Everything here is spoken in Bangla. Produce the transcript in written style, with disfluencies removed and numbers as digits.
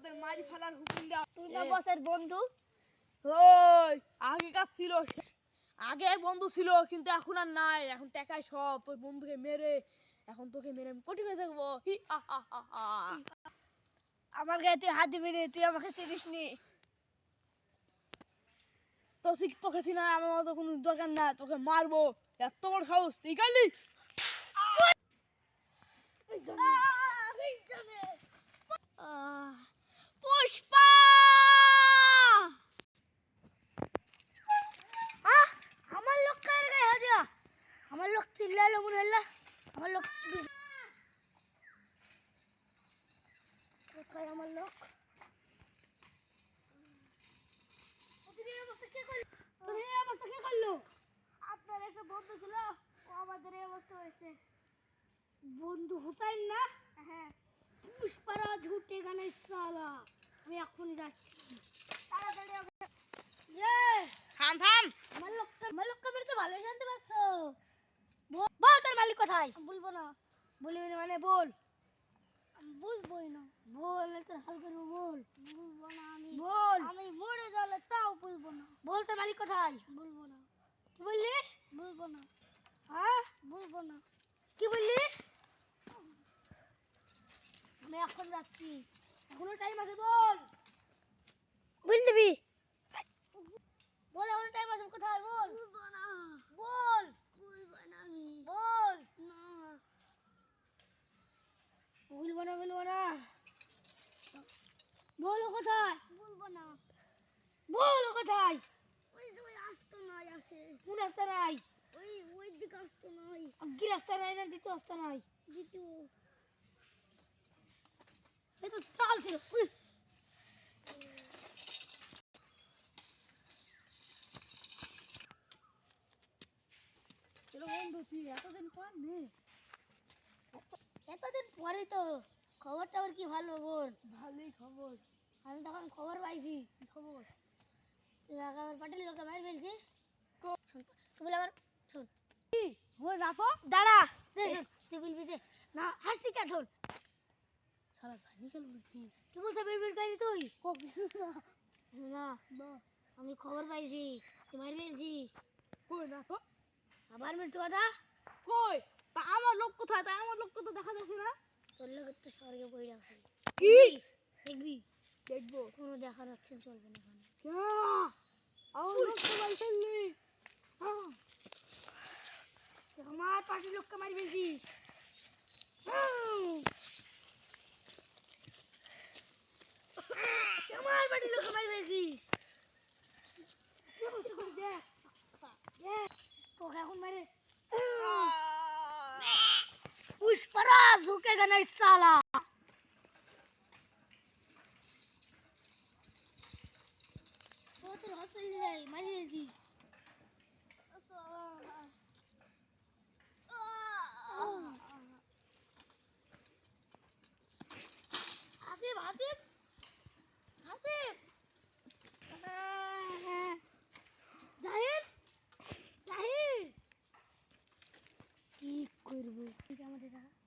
ওদের মারি ফেলার হুকুম দাও। তুই না বসের বন্ধু? ওই আগেকার ছিল, আগে বন্ধু ছিল কিন্তু এখন আর নাই, এখন টাকায় সব। তোর বন্ধুকে মেরে এখন তোকে মেরে আমি কোটি হয়ে থাকবো। আমার গায়ে তুই হাত দিবি নি, তুই আমাকে চিনিস নি। তোকে চিনা আমার মতো কোনো দরকার না, তোকে মারবো। এত বড় সাহস তুই কালি। পুষ্পা! আমার লোক কার গায়ে হাত দিয়া? আমার লোক চিল্লালো মনে হলো। আমার লোক কোথায়? আমার লোক আপনার একটা বন্ধু ছিল, ও আমাদের এই অবস্থা হয়েছে। বন্ধু হুসাইন না? হ্যাঁ। পুষ্পারা ঝুটে গানে সালা। আমি এখনই যাচ্ছি, তাড়াতাড়ি থাম থাম। আমার লোকটা মেরে তো ভালোই জানতে পারছো। বল তোর মালিক কোথায়? বলবো না। বলবি না মানে বল। আমি বলবোই না। বল না তোর হাল করবো, বল। বলবো না আমি। বল। আমি মরে গেলে তাও বলবো না। বল তোর মালিক কোথায়? বলবো না। কি বললি? বলবো না। হ্যাঁ? বলবো না। কি বললি? আমি এখন যাচ্ছি, এখনো টাইম আছে। বল। বল দিবি। বল এখনো টাইম আছে, কোথায়? বল। বলবো না। বল। বলবো না আমি। বল না। বলবো না, বলবো না। বলো কোথায়? বলবো না। বলো কোথায়? ওই যে ওই রাস্তা নাই আছে। কোন রাস্তা নাই? ওই দিকে রাস্তা নাই। কি রাস্তা নাই? না দ্বিতীয় রাস্তা নাই? দ্বিতীয়। এটা চাল ছিল। বন্ধু তুই এতদিন পর নে। এতদিন পরে তো খবরটা ওর কি ভালো বল। ভালোই খবর। আমি তখন খবর পাইছি। খবর তুই আমার পার্টির লোককে মার ফেলছিস। তুই বলে আমার শোন কি হয় না তো? দাঁড়া, তুই বলবি যে না হাসি কে ধর সারা জানি গেল নাকি? কি বলছে বিড়বিড় করি তুই? কিছু না। না না আমি খবর পাইছি তুই মার ফেলছিস। কই না তো? আবার মিথ্যে কথা। কই তা আমার লোক কোথায়? তা আমার লোকটা তো দেখা যাচ্ছে না। তোর লোক তো স্বর্গে পড়ে আছে। কি দেখবি? দেখবো। কোনো দেখা যাচ্ছে চলবে না এখানে। আমার লোক তো বাই ফেললি। আমার পার্টির লোককে মার ফেলছিস। আমার পার্টির লোককে মার ফেলছিস। তোকে এখন মারে পুষ্পারা ঝুঁকে গানা সালা। তোর হসপিটালে যাই মারি ফেলছিস। হাসিব হাসিব হাসিব জাহির জাহির কি করবো আমাদের দেখা